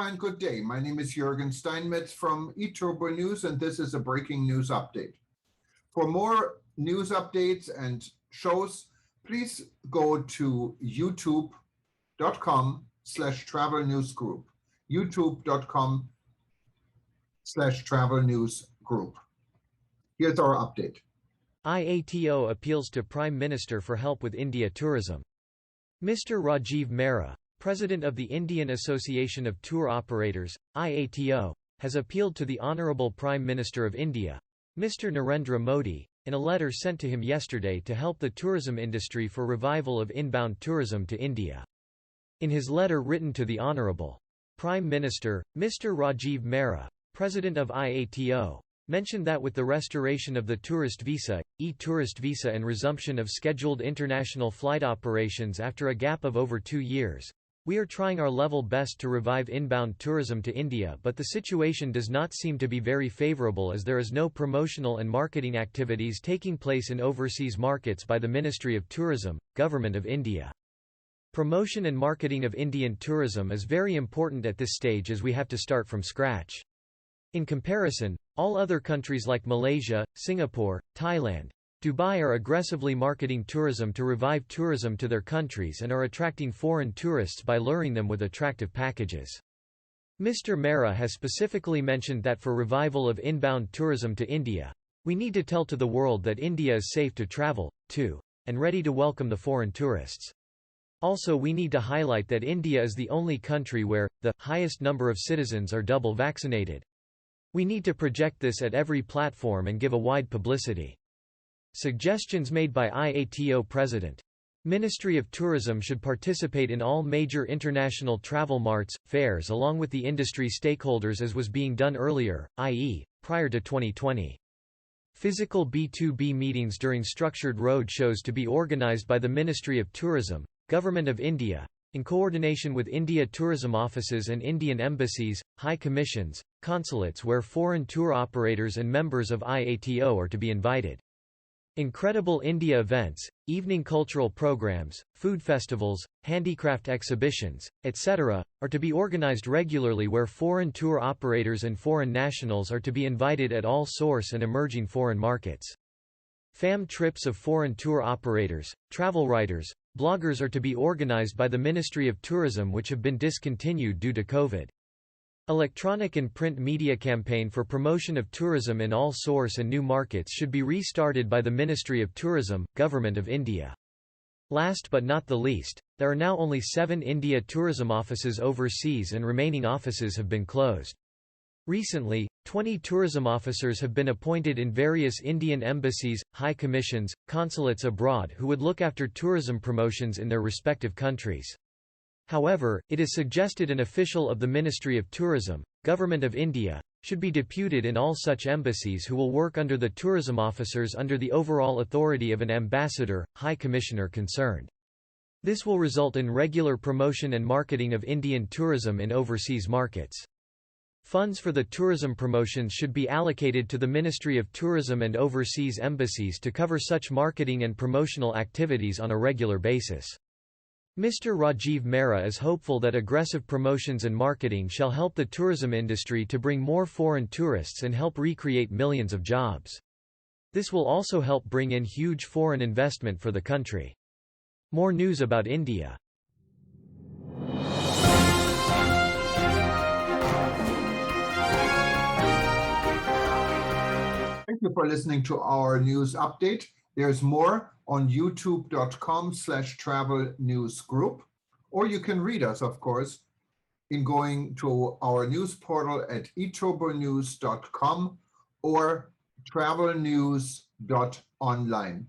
Aloha and good day. My name is Jürgen Steinmetz from eTurboNews, and this is a breaking news update. For more news updates and shows, please go to youtube.com/travel news group. youtube.com/travel news group. Here's our update. IATO appeals to Prime Minister for help with India tourism. Mr. Rajiv Mehra, President of the Indian Association of Tour Operators, IATO, has appealed to the Honourable Prime Minister of India, Mr. Narendra Modi, in a letter sent to him yesterday to help the tourism industry for revival of inbound tourism to India. In his letter written to the Honourable Prime Minister, Mr. Rajiv Mehra, President of IATO, mentioned that with the restoration of the tourist visa, e-tourist visa and resumption of scheduled international flight operations after a gap of over 2 years, we are trying our level best to revive inbound tourism to India, but the situation does not seem to be very favourable as there is no promotional and marketing activities taking place in overseas markets by the Ministry of Tourism, Government of India. Promotion and marketing of Indian tourism is very important at this stage as we have to start from scratch. In comparison, all other countries like Malaysia, Singapore, Thailand, Dubai are aggressively marketing tourism to revive tourism to their countries and are attracting foreign tourists by luring them with attractive packages. Mr. Mehra has specifically mentioned that for revival of inbound tourism to India, we need to tell to the world that India is safe to travel to and ready to welcome the foreign tourists. Also, we need to highlight that India is the only country where the highest number of citizens are double vaccinated. We need to project this at every platform and give a wide publicity. Suggestions made by IATO President. Ministry of Tourism should participate in all major international travel marts, fairs along with the industry stakeholders as was being done earlier, i.e., prior to 2020. Physical B2B meetings during structured road shows to be organized by the Ministry of Tourism, Government of India, in coordination with India tourism offices and Indian embassies, high commissions, consulates where foreign tour operators and members of IATO are to be invited. Incredible India events, evening cultural programs, food festivals, handicraft exhibitions, etc., are to be organized regularly where foreign tour operators and foreign nationals are to be invited at all source and emerging foreign markets. FAM trips of foreign tour operators, travel writers, bloggers are to be organized by the Ministry of Tourism which have been discontinued due to COVID. Electronic and print media campaign for promotion of tourism in all source and new markets should be restarted by the Ministry of Tourism, Government of India. Last but not the least, there are now only 7 India tourism offices overseas and remaining offices have been closed. Recently, 20 tourism officers have been appointed in various Indian embassies, high commissions, consulates abroad who would look after tourism promotions in their respective countries. However, it is suggested an official of the Ministry of Tourism, Government of India, should be deputed in all such embassies who will work under the tourism officers under the overall authority of an ambassador, high commissioner concerned. This will result in regular promotion and marketing of Indian tourism in overseas markets. Funds for the tourism promotions should be allocated to the Ministry of Tourism and overseas embassies to cover such marketing and promotional activities on a regular basis. Mr. Rajiv Mehra is hopeful that aggressive promotions and marketing shall help the tourism industry to bring more foreign tourists and help recreate millions of jobs. This will also help bring in huge foreign investment for the country. More news about India. Thank you for listening to our news update. There's more on youtube.com/travel news group, or you can read us, of course, in going to our news portal at eTurboNews.com or travelnews.online.